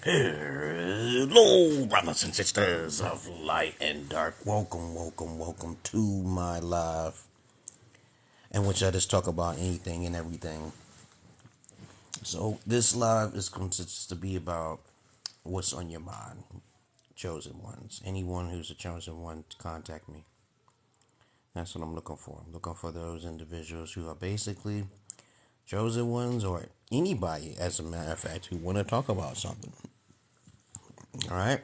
Hello, brothers and sisters of light and dark. Welcome to my live, in which I just talk about anything and everything. So this live is going to be about what's on your mind, chosen ones. Anyone who's a chosen one, contact me. That's what I'm looking for. I'm looking for those individuals who are basically chosen ones, or anybody, as a matter of fact, who want to talk about something. All right.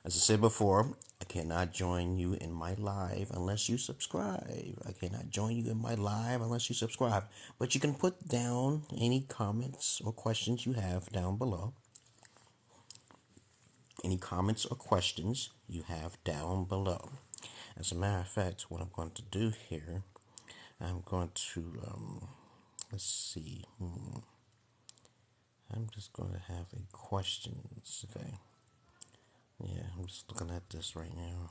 As I said before, I cannot join you in my live unless you subscribe. I cannot join you in my live unless you subscribe. But you can put down any comments or questions you have down below. Any comments or questions you have down below. As a matter of fact, what I'm going to do here, I'm going to, let's see. I'm just going to have a questions, okay? Yeah, I'm just looking at this right now.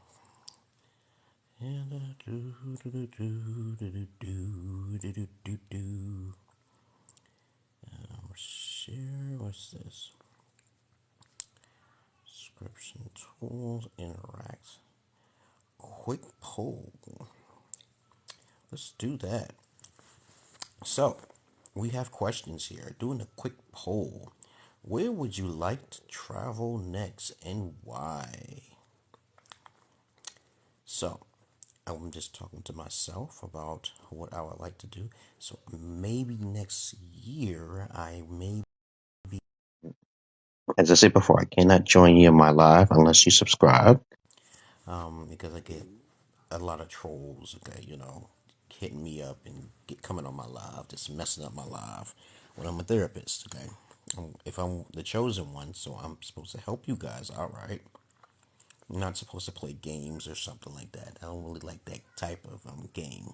Share, what's this? Description tools, interact. Quick poll. Let's do that. So, we have questions here. Doing a quick poll. Where would you like to travel next and why? So, I'm just talking to myself about what I would like to do. So maybe next year I may be. As I said before, I cannot join you in my live unless you subscribe. Because I get a lot of trolls, okay, hitting me up and coming on my live, just messing up my live when I'm a therapist, okay. If I'm the chosen one, so I'm supposed to help you guys, all right. I'm not supposed to play games or something like that. I don't really like that type of game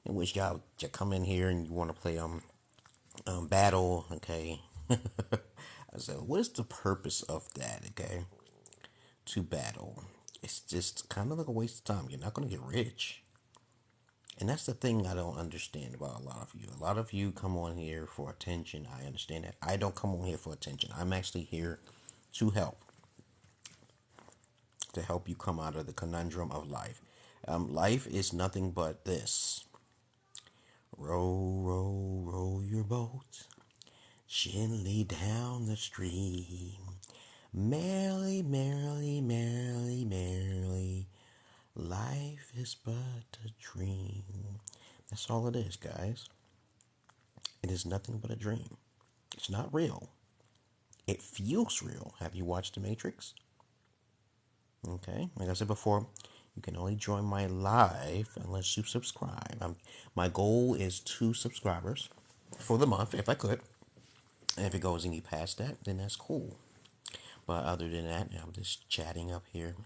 in which y'all come in here and you want to play battle, okay. I said, what is the purpose of that, okay? To battle. It's just kind of like a waste of time. You're not going to get rich. And that's the thing I don't understand about a lot of you. A lot of you come on here for attention. I understand that. I don't come on here for attention. I'm actually here to help. To help you come out of the conundrum of life. Life is nothing but this. Row, row, row your boat gently down the stream. Merrily, merrily, merrily, merrily. Life is but a dream. That's all it is, guys. It is nothing but a dream. It's not real. It feels real. Have you watched The Matrix? Okay, like I said before, you can only join my live unless you subscribe. My goal is 2 subscribers for the month, if I could. And if it goes any past that, then that's cool. But other than that, I'm just chatting up here,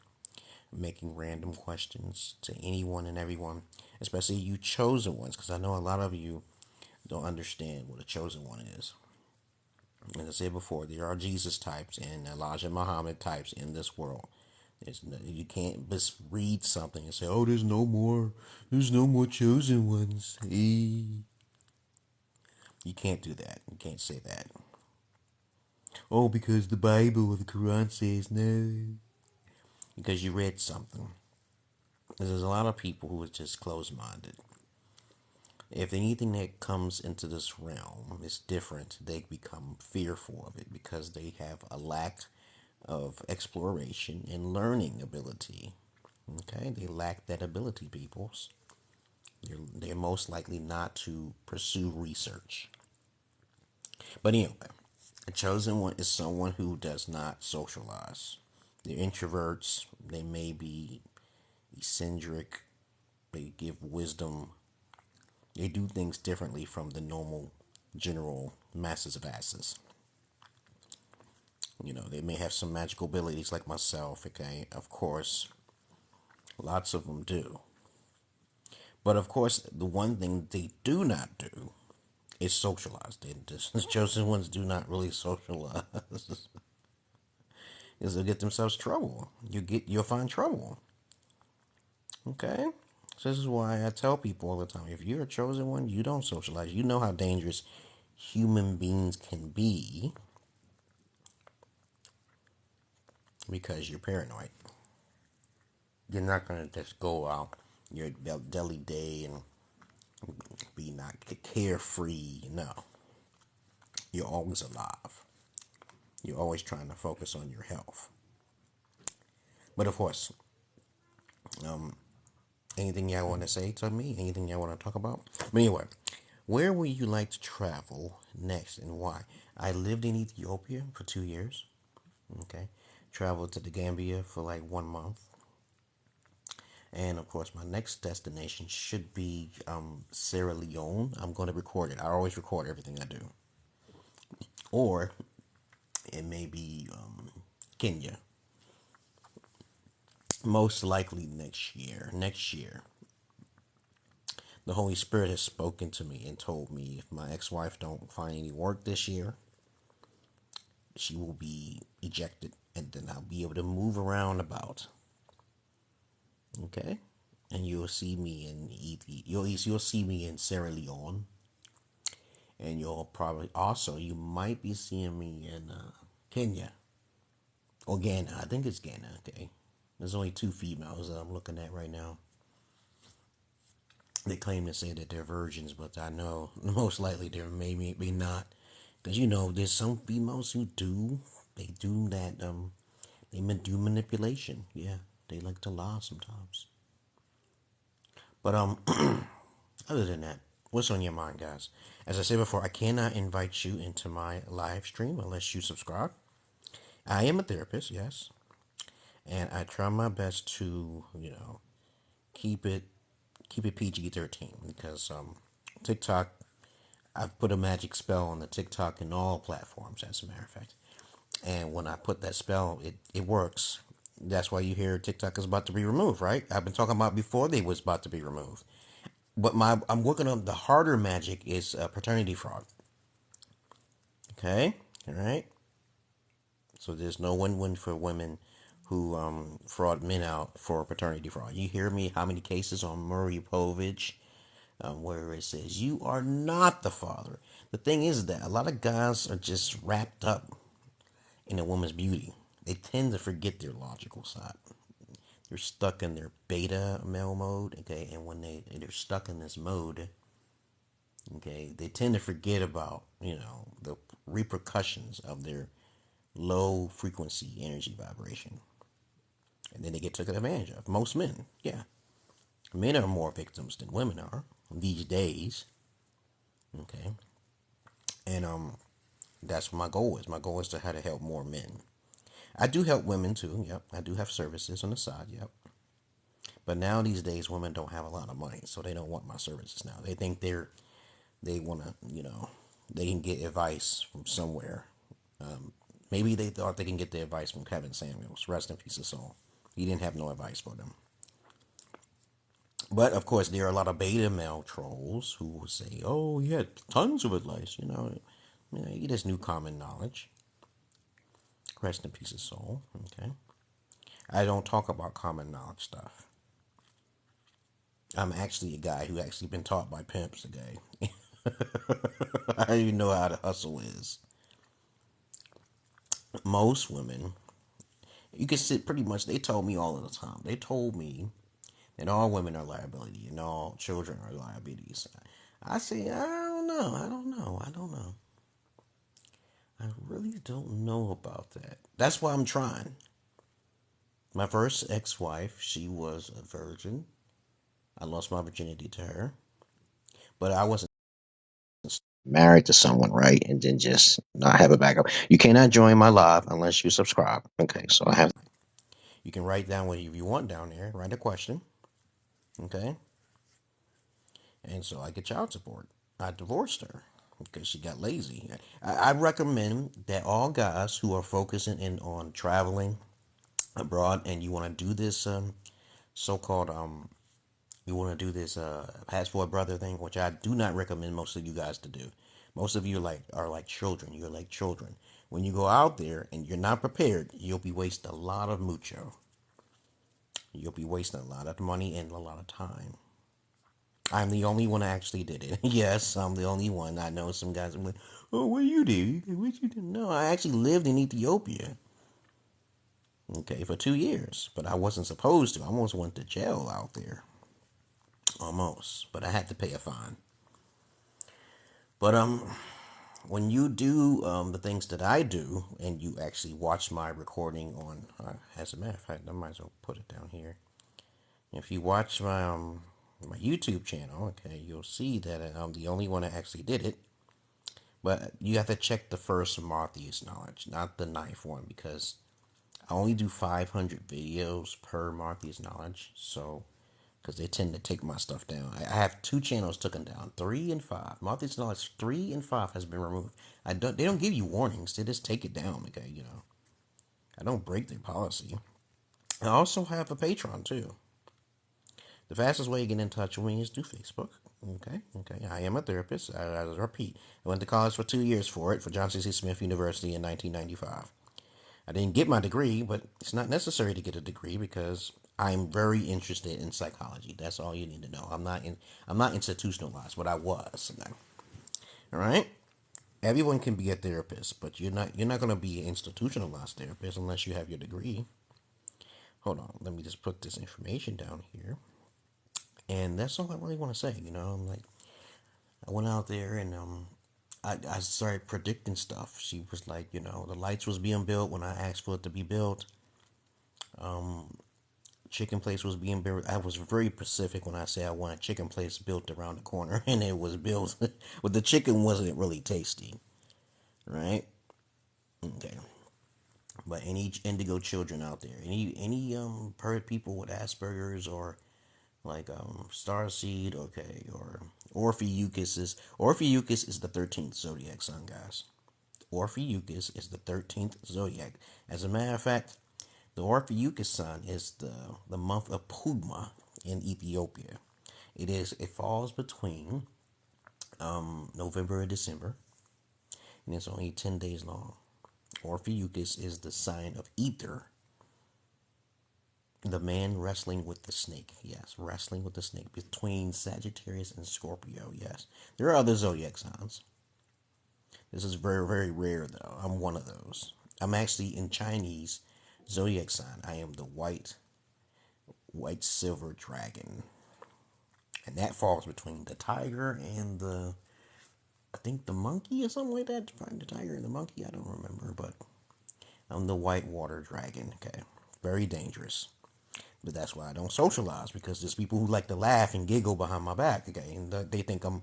making random questions to anyone and everyone, especially you chosen ones, because I know a lot of you don't understand what a chosen one is. As I said before, there are Jesus types and Elijah Muhammad types in this world. You can't just read something and say, "Oh, there's no more chosen ones." You can't do that. You can't say that. Oh, because the Bible or the Quran says no. Because you read something. There's a lot of people who are just closed-minded. If anything that comes into this realm is different, they become fearful of it because they have a lack of exploration and learning ability. Okay, they lack that ability, peoples. They're most likely not to pursue research. But anyway, a chosen one is someone who does not socialize. They're introverts. They may be eccentric. They give wisdom. They do things differently from the normal, general masses of asses. They may have some magical abilities like myself, okay? Of course, lots of them do. But of course, the one thing they do not do is socialize. The chosen ones do not really socialize. Because they'll get themselves trouble. You'll find trouble. Okay? So this is why I tell people all the time, if you're a chosen one, you don't socialize. You know how dangerous human beings can be. because you're paranoid. You're not gonna just go out your daily day and be not carefree. No, you're always alive. You're always trying to focus on your health. But of course, anything y'all want to say to me? Anything y'all want to talk about? But anyway, where would you like to travel next and why? I lived in Ethiopia for 2 years. Okay. Traveled to the Gambia for like 1 month. And of course, my next destination should be Sierra Leone. I'm going to record it. I always record everything I do. Or it may be Kenya. Most likely next year. Next year. The Holy Spirit has spoken to me and told me if my ex-wife don't find any work this year, she will be ejected, and then I'll be able to move around about. Okay, and you'll see me in you'll see me in Sierra Leone, and you'll probably also you might be seeing me in Kenya or Ghana. I think it's Ghana. Okay, there's only 2 females that I'm looking at right now. They claim to say that they're virgins, but I know most likely they're maybe not, because there's some females who do that they do manipulation. Yeah, they like to lie sometimes. But other than that, what's on your mind, guys? As I said before, I cannot invite you into my live stream unless you subscribe. I am a therapist, yes, and I try my best to keep it PG-13 because TikTok. I've put a magic spell on the TikTok and all platforms, as a matter of fact. And when I put that spell, it works. That's why you hear TikTok is about to be removed, right? I've been talking about before they was about to be removed. But I'm working on the harder magic is paternity fraud. Okay, all right. So there's no win-win for women who fraud men out for paternity fraud. You hear me? How many cases on Murray Povich where it says you are not the father? The thing is that a lot of guys are just wrapped up in a woman's beauty. They tend to forget their logical side. They're stuck in their beta male mode, okay, and when they're stuck in this mode, okay, they tend to forget about the repercussions of their low frequency energy vibration, and then they get taken advantage of. Most men, yeah, men are more victims than women are these days, okay, and that's what my goal is. My goal is to how to help more men. I do help women too. Yep, I do have services on the side. Yep. But now these days, women don't have a lot of money, so they don't want my services now. They think they want to, they can get advice from somewhere. Maybe they thought they can get the advice from Kevin Samuels. Rest in peace, his soul. He didn't have no advice for them. But of course, there are a lot of beta male trolls who will say, "Oh, he had tons of advice." He just knew common knowledge. Rest in peace, his soul. Okay, I don't talk about common knowledge stuff. I'm actually a guy who actually been taught by Pimps today. I don't even know how to hustle is. Most women, you can sit pretty much, they told me all of the time. They told me that all women are liability and all children are liabilities. I say, I don't know. I don't know. I really don't know about that. That's why I'm trying. My first ex-wife, she was a virgin. I lost my virginity to her. But I wasn't married to someone, right? And then just not have a backup. You cannot join my live unless you subscribe. Okay, so I have. You can write down whatever you want down there. Write a question. Okay. And so I get child support. I divorced her because she got lazy. I recommend that all guys who are focusing in on traveling abroad and you want to do this so-called you want to do this passport brother thing, which I do not recommend most of you guys to do. Most of you are like children. You're like children. When you go out there and you're not prepared, you'll be wasting a lot of mucho. You'll be wasting a lot of money and a lot of time. I'm the only one that actually did it. Yes, I'm the only one. I know some guys are like, "Oh, what you do? What you do?" No, I actually lived in Ethiopia. Okay, for 2 years. But I wasn't supposed to. I almost went to jail out there. Almost. But I had to pay a fine. But when you do the things that I do, and you actually watch my recording on, as a matter of fact, I might as well put it down here. If you watch my YouTube channel, okay, you'll see that I'm the only one that actually did it. But you have to check the first Marthi's knowledge, not the ninth one, because I only do 500 videos per Marthi's knowledge. So, because they tend to take my stuff down. I have 2 channels taken down, 3 and 5. Marthi's knowledge 3 and 5 has been removed. They don't give you warnings. They just take it down. Okay, I don't break their policy. I also have a Patreon too. The fastest way to get in touch with me is through Facebook. Okay. I am a therapist. I repeat, I went to college for 2 years for Johnson C. Smith University in 1995. I didn't get my degree, but it's not necessary to get a degree because I'm very interested in psychology. That's all you need to know. I'm not institutionalized, but I was. All right. Everyone can be a therapist, but you're not going to be an institutionalized therapist unless you have your degree. Hold on, let me just put this information down here. And that's all I really want to say. I'm like, I went out there and I started predicting stuff. She was like, the lights was being built when I asked for it to be built. Chicken place was being built. I was very specific when I said I want a chicken place built around the corner, and it was built. But the chicken wasn't really tasty, right? Okay. But any indigo children out there, any people with Asperger's or like starseed, okay, or Orpheus is the 13th zodiac sign, guys. Orpheus is the 13th zodiac. As a matter of fact, the Orpheus sign is the month of Pugma in Ethiopia. It falls between November and December, and it's only 10 days long. Orpheus is the sign of Ether, the man wrestling with the snake. Yes, wrestling with the snake between Sagittarius and Scorpio. Yes, there are other zodiac signs. This is very, very rare, though. I'm one of those. I'm actually in Chinese zodiac sign. I am the white silver dragon. And that falls between the tiger and I think the monkey or something like that. The tiger and the monkey, I don't remember, but I'm the white water dragon. Okay, very dangerous. But that's why I don't socialize, because there's people who like to laugh and giggle behind my back. Okay, and they think I'm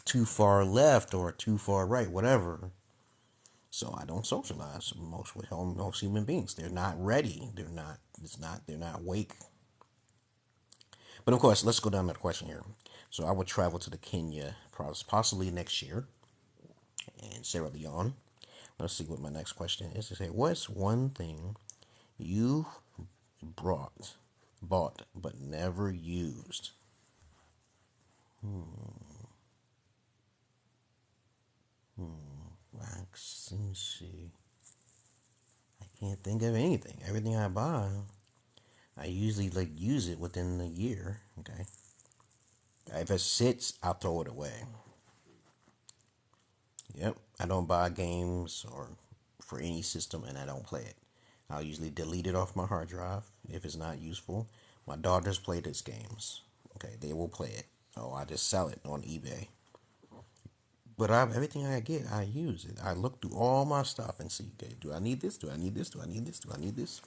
too far left or too far right, whatever. So I don't socialize with most human beings. They're not ready. They're not. It's not. They're not awake. But of course, let's go down to the question here. So I would travel to the Kenya possibly next year, and Sierra Leone. Let's see what my next question is. To say, what's one thing you bought but never used? Let's see. I can't think of anything. Everything I buy, I usually use it within a year. Okay. If it sits, I'll throw it away. Yep. I don't buy games or for any system, and I don't play it. I'll usually delete it off my hard drive if it's not useful. My daughters play these games. Okay, they will play it. Oh, I just sell it on eBay. But everything I get, I use it. I look through all my stuff and see, okay, do I need this? Do I need this? Do I need this? Do I need this?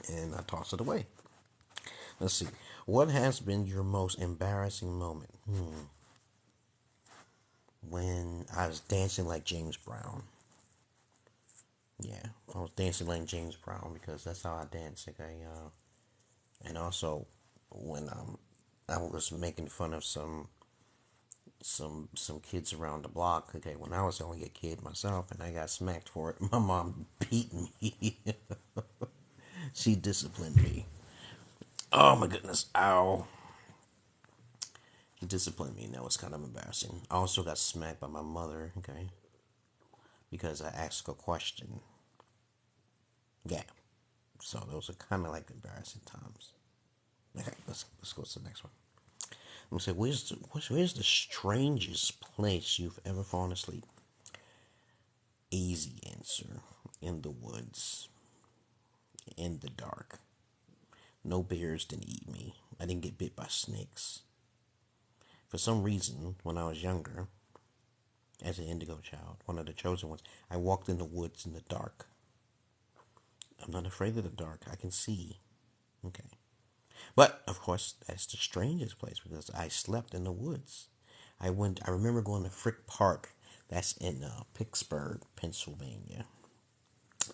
And I toss it away. Let's see. What has been your most embarrassing moment? When I was dancing like James Brown. Yeah, I was dancing like James Brown because that's how I dance. Okay, and also when I was making fun of some kids around the block. Okay, when I was only a kid myself, and I got smacked for it. My mom beat me. She disciplined me. Oh my goodness! Ow! She disciplined me, and that was kind of embarrassing. I also got smacked by my mother. Okay, because I asked a question. Yeah. So those are kind of like embarrassing times. Okay, let's go to the next one. I'm gonna say, where's the strangest place you've ever fallen asleep? Easy answer. In the woods. in the dark. No bears didn't eat me. I didn't get bit by snakes. For some reason, when I was younger, as an indigo child, one of the chosen ones, I walked in the woods in the dark. I'm not afraid of the dark. I can see. Okay. But, of course, that's the strangest place because I slept in the woods. I remember going to Frick Park. That's in Pittsburgh, Pennsylvania,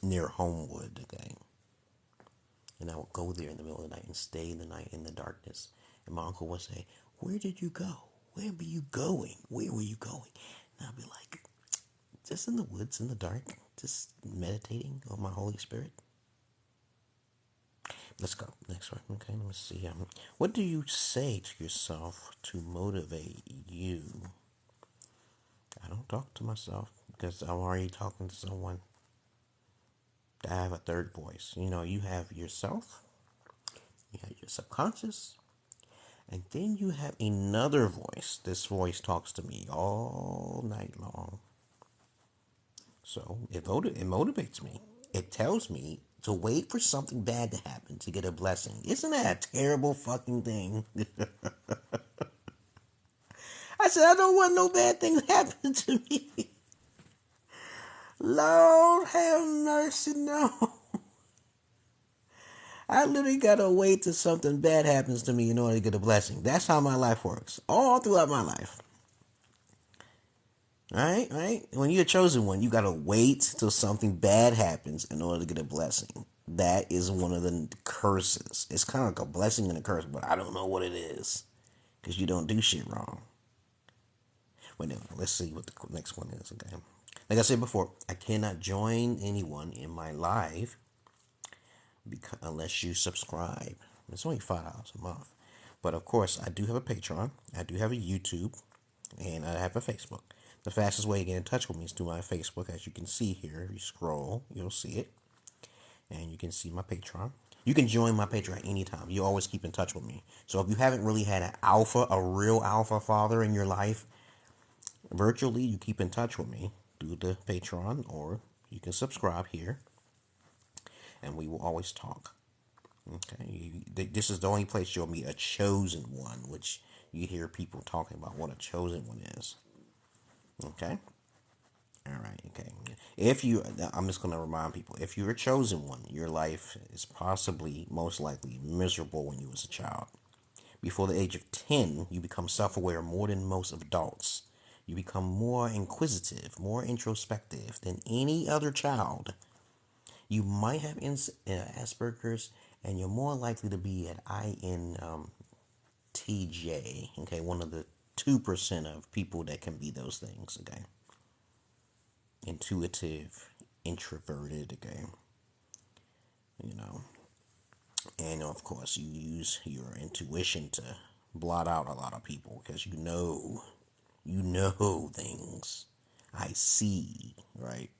near Homewood, okay? And I would go there in the middle of the night and stay the night in the darkness. And my uncle would say, "Where did you go? Where were you going? Where were you going?" And I'd be like, "Just in the woods, in the dark, just meditating on my Holy Spirit." Let's go. Next one. Okay, let me see. What do you say to yourself to motivate you? I don't talk to myself because I'm already talking to someone. I have a third voice. You have yourself, you have your subconscious, and then you have another voice. This voice talks to me all night long. So it motivates me. It tells me to wait for something bad to happen to get a blessing. Isn't that a terrible fucking thing? I said, I don't want no bad things happen to me. Lord have mercy, no. I literally gotta wait till something bad happens to me in order to get a blessing. That's how my life works. All throughout my life. Right? When you're a chosen one, you gotta wait till something bad happens in order to get a blessing. That is one of the curses. It's kind of like a blessing and a curse, but I don't know what it is. Because you don't do shit wrong. Wait, no, let's see what the next one is, okay? Like I said before, I cannot join anyone in my live unless you subscribe. It's only $5 a month. But of course, I do have a Patreon. I do have a YouTube. And I have a Facebook. The fastest way to get in touch with me is through my Facebook. As you can see here, if you scroll, you'll see it. And you can see my Patreon. You can join my Patreon anytime. You always keep in touch with me. So if you haven't really had a real alpha father in your life, virtually, you keep in touch with me through the Patreon, or you can subscribe here, and we will always talk. Okay, this is the only place you'll meet a chosen one, which you hear people talking about what a chosen one is. Okay. All right. Okay. I'm just going to remind people, if you're a chosen one, your life is possibly, most likely, miserable when you was a child. Before the age of 10, you become self-aware more than most adults. You become more inquisitive, more introspective than any other child. You might have Asperger's, and you're more likely to be at INTJ. Okay, one of the 2% of people that can be those things. Okay. Intuitive, introverted, okay, and of course you use your intuition to blot out a lot of people because you know things. I see, right?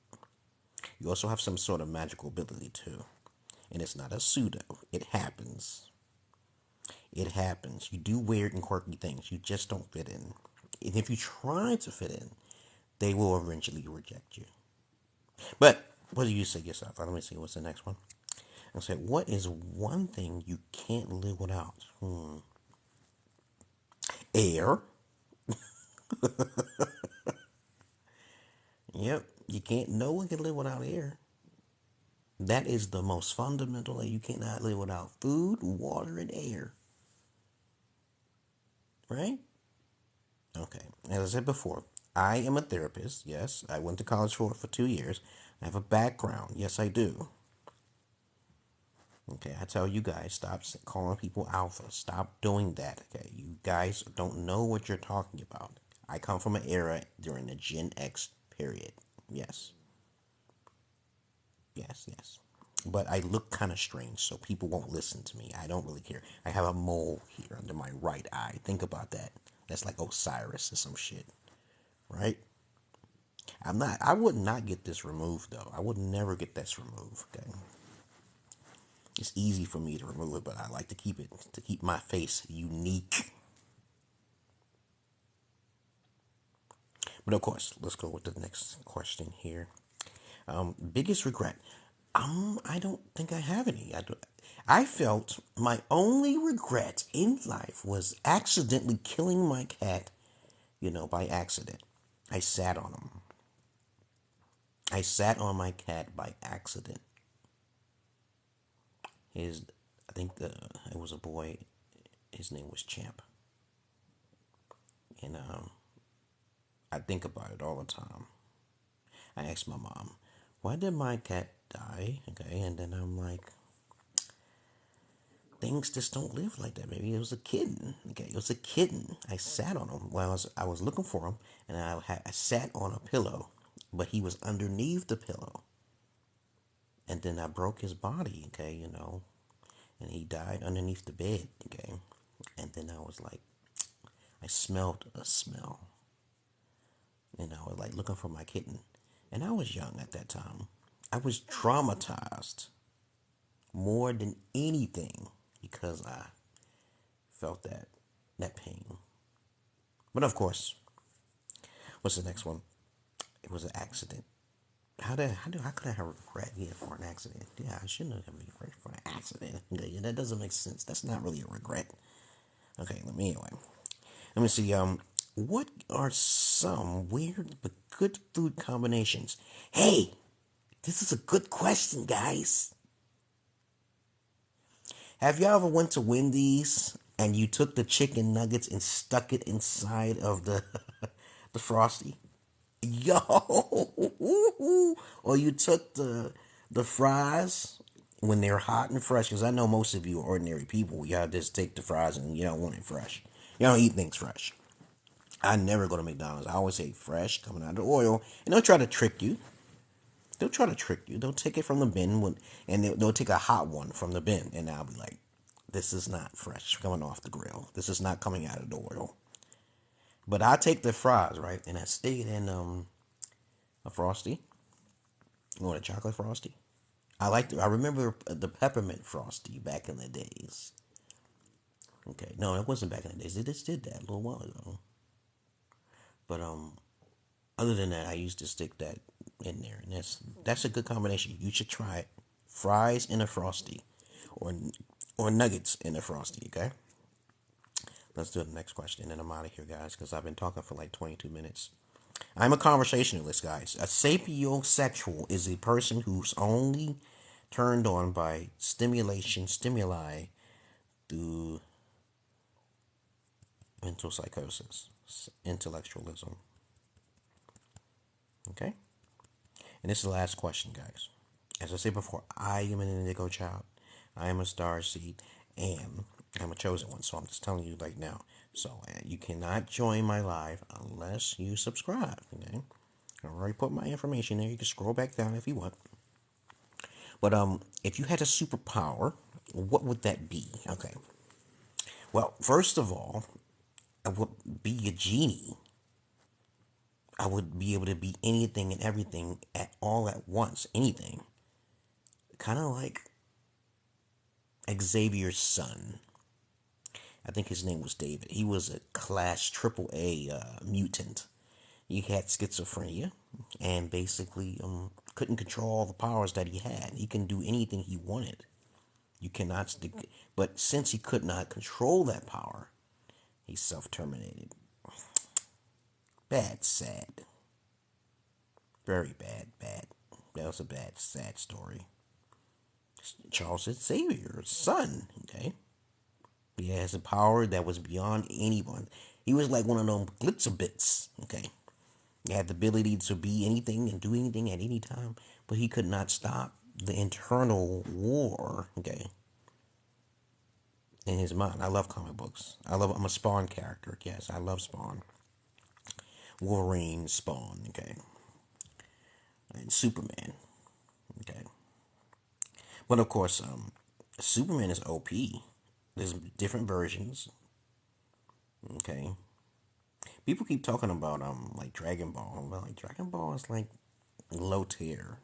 You also have some sort of magical ability too, and it's not a pseudo. It happens. You do weird and quirky things. You just don't fit in, and if you try to fit in, they will eventually reject you. But what do you say yourself? Let me see. What's the next one? I say, what is one thing you can't live without? Air. Yep. No one can live without air. That is the most fundamental that you cannot live without food, water, and air. Right? Okay. As I said before, I am a therapist. Yes. I went to college for 2 years. I have a background. Yes, I do. Okay, I tell you guys, stop calling people alpha. Stop doing that, okay? You guys don't know what you're talking about. I come from an era during the Gen X period. Yes. Yes. But I look kind of strange, so people won't listen to me. I don't really care. I have a mole here under my right eye. Think about that. That's like Osiris or some shit, right? I would not get this removed, though. I would never get this removed, okay? It's easy for me to remove it, but I like to keep my face unique. But of course, let's go with the next question here. Biggest regret. I don't think I have any. I felt my only regret in life was accidentally killing my cat, by accident. I sat on him. I sat on my cat by accident. His, I think it was a boy. His name was Champ, and I think about it all the time. I asked my mom, "Why did my cat die?" Okay, and then I'm like, things just don't live like that. Maybe it was a kitten. Okay, it was a kitten. I sat on him while I was looking for him, and I sat on a pillow, but he was underneath the pillow, and then I broke his body. Okay, and he died underneath the bed. Okay, and then I was like, I smelled a smell, and I was like looking for my kitten, and I was young at that time. I was traumatized more than anything because I felt that pain. But of course, what's the next one? It was an accident. How could I have regret for an accident? Yeah, I shouldn't have regret for an accident. Yeah, that doesn't make sense. That's not really a regret. Okay, let me see. What are some weird but good food combinations? Hey, this is a good question, guys. Have y'all ever went to Wendy's and you took the chicken nuggets and stuck it inside of the the frosty? Yo, or you took the fries when they're hot and fresh. Because I know most of you are ordinary people. Y'all just take the fries and you don't want it fresh. You don't eat things fresh. I never go to McDonald's. I always say fresh, coming out of the oil, and they'll try to trick you. They'll try to trick you. They'll take it from the bin and they'll take a hot one from the bin, and I'll be like, "This is not fresh, coming off the grill. This is not coming out of the oil." But I take the fries, right, and I stick it in a frosty or a chocolate frosty. I remember the peppermint frosty back in the days. Okay, no, it wasn't back in the days. They just did that a little while ago. But other than that, I used to stick that in there, and that's a good combination. You should try it. Fries in a frosty, or nuggets in a frosty. Okay. Let's do the next question, and I'm out of here, guys, because I've been talking for like 22 minutes. I'm a conversationalist, guys. A sapiosexual is a person who's only turned on by stimuli through mental psychosis, intellectualism. Okay? And this is the last question, guys. As I said before, I am an indigo child. I am a star seed, and I'm a chosen one. So I'm just telling you right now. So you cannot join my live unless you subscribe. Okay? I already put my information there. You can scroll back down if you want. But if you had a superpower, what would that be? Okay. Well, first of all, I would be a genie. I would be able to be anything and everything at once. Anything. Kind of like Xavier's son. I think his name was David. He was a class AAA mutant. He had schizophrenia and basically couldn't control all the powers that he had. He can do anything he wanted. You cannot, but since he could not control that power, he self-terminated. Bad, sad. Very bad, bad. That was a bad, sad story. Charles Xavier's son, okay? He has a power that was beyond anyone. He was like one of them glitzabits, okay? He had the ability to be anything and do anything at any time, but he could not stop the internal war, okay, in his mind. I love comic books. I'm a Spawn character, yes, I love Spawn. Wolverine, Spawn, okay, and Superman, okay. But of course, Superman is OP. There's different versions, okay. People keep talking about like Dragon Ball, but like Dragon Ball is like low tier,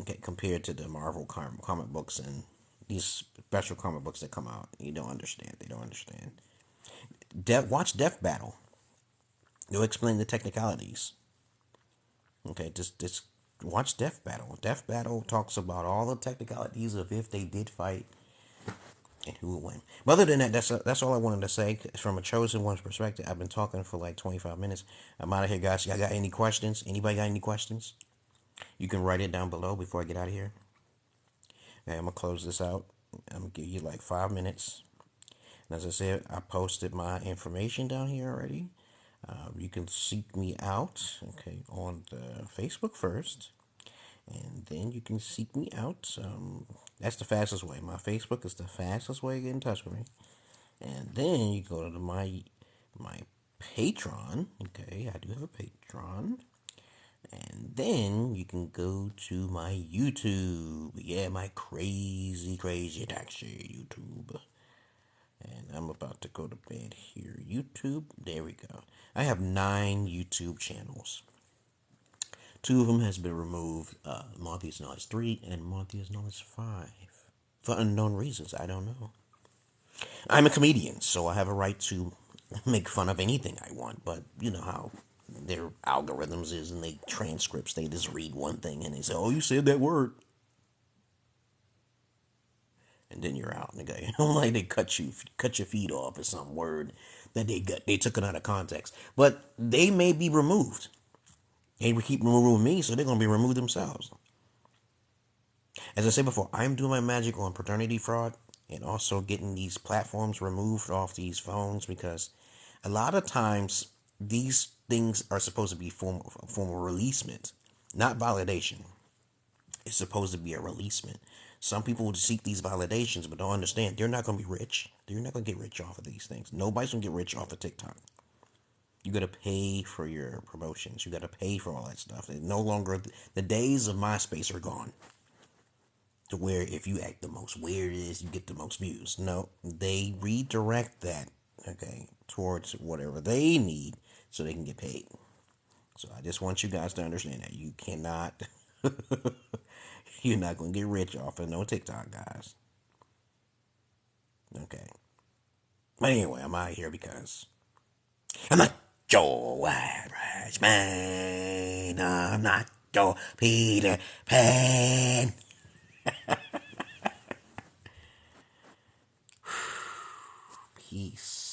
okay, compared to the Marvel comic books and these special comic books that come out. You don't understand. They don't understand. Watch Death Battle. They'll explain the technicalities. Okay, just watch Death Battle. Death Battle talks about all the technicalities of if they did fight and who would win. But other than that, that's all I wanted to say. From a chosen one's perspective, I've been talking for like 25 minutes. I'm out of here, guys. Y'all got any questions? Anybody got any questions? You can write it down below before I get out of here. Okay, I'm going to close this out. I'm going to give you like 5 minutes. And as I said, I posted my information down here already. You can seek me out, okay, on the Facebook first. And then you can seek me out. That's the fastest way. My Facebook is the fastest way to get in touch with me. And then you go to my Patreon. Okay, I do have a Patreon. And then you can go to my YouTube. Yeah, my crazy taxi YouTube. And I'm about to go to bed here. YouTube. There we go. I have 9 YouTube channels. 2 of them has been removed. Monty's Knowledge 3 and Monty's Knowledge 5. For unknown reasons. I don't know. I'm a comedian, so I have a right to make fun of anything I want. But you know how their algorithms is and they transcripts. They just read one thing and they say, oh, you said that word. And then you're out. Okay? Like they cut your feet off or some word that they took it out of context. But they may be removed. They keep removing me, so they're going to be removed themselves. As I said before, I'm doing my magic on paternity fraud and also getting these platforms removed off these phones because a lot of times these things are supposed to be form of releasement, not validation. It's supposed to be a releasement. Some people will seek these validations but don't understand they're not going to be rich. They're not going to get rich off of these things. Nobody's going to get rich off of TikTok. You got to pay for your promotions. You got to pay for all that stuff. And no longer, the days of MySpace are gone. To where if you act the most weirdest, you get the most views. No, they redirect that, okay, towards whatever they need so they can get paid. So I just want you guys to understand that you cannot, you're not going to get rich off of no TikTok, guys. Okay. But anyway, I'm out of here because I'm not your white rice man. I'm not your Peter Pan. Peace.